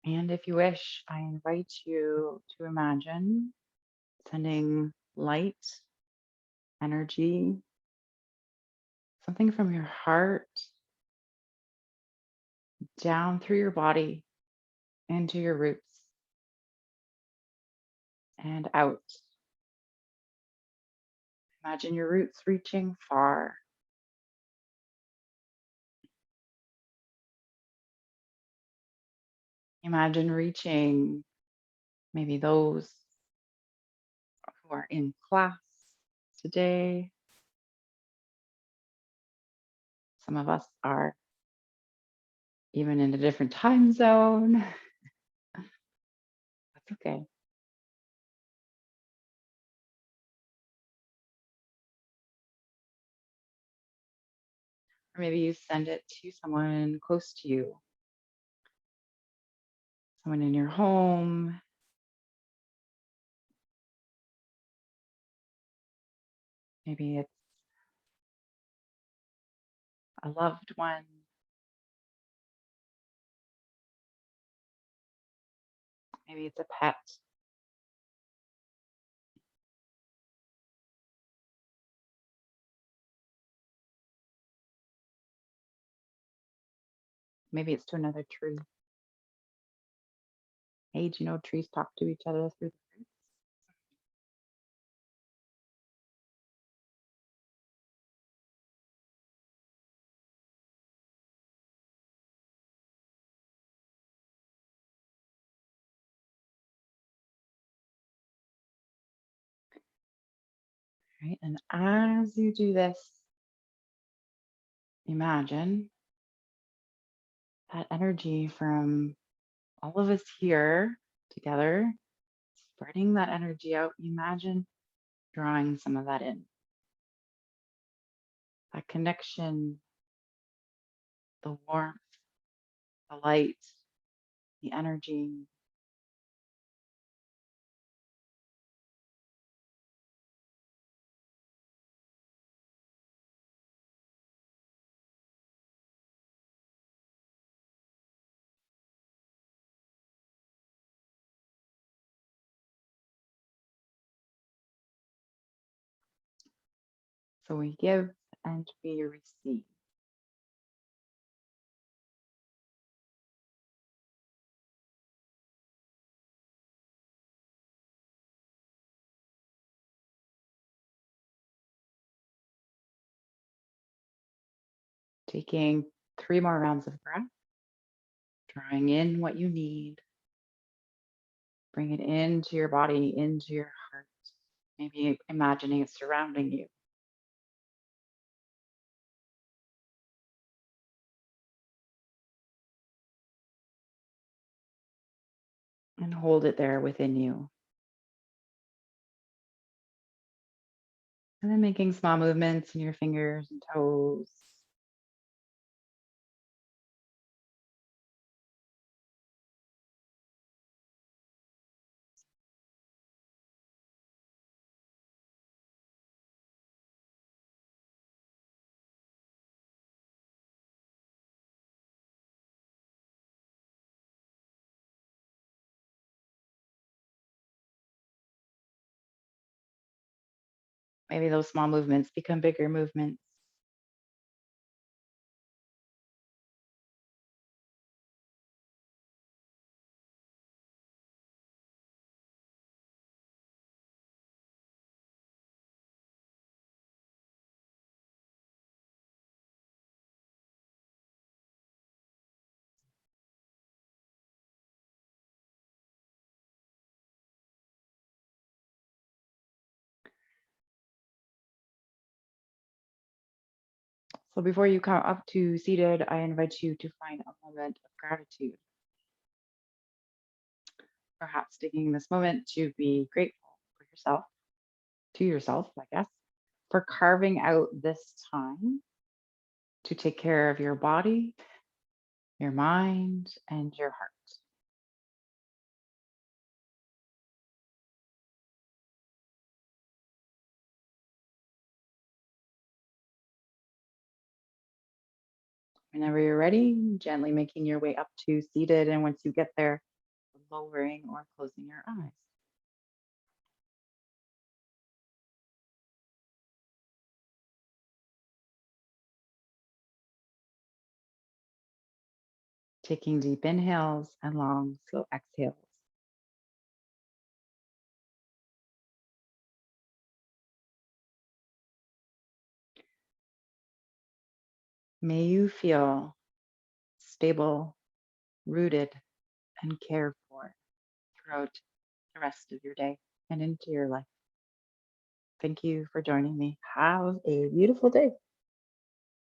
And if you wish, I invite you to imagine sending light, energy, something from your heart down through your body into your roots and out. Imagine your roots reaching far. Imagine reaching maybe those who are in class today. Some of us are even in a different time zone. That's okay. Or maybe you send it to someone close to you, someone in your home. Maybe it's a loved one. Maybe it's a pet. Maybe it's to another tree. Hey, do you know trees talk to each other through the roots? Right? And as you do this, imagine that energy from all of us here together, spreading that energy out. Imagine drawing some of that in, that connection, the warmth, the light, the energy. So we give and we receive. Taking 3 more rounds of breath, drawing in what you need, bring it into your body, into your heart, maybe imagining it surrounding you. And hold it there within you. And then making small movements in your fingers and toes. Maybe those small movements become bigger movements. So before you come up to seated, I invite you to find a moment of gratitude. Perhaps taking this moment to be grateful for yourself, to yourself, I guess, for carving out this time to take care of your body, your mind, and your heart. Whenever you're ready, gently making your way up to seated. And once you get there, lowering or closing your eyes. Taking deep inhales and long, slow exhales. May you feel stable, rooted, and cared for throughout the rest of your day and into your life. Thank you for joining me. Have a beautiful day.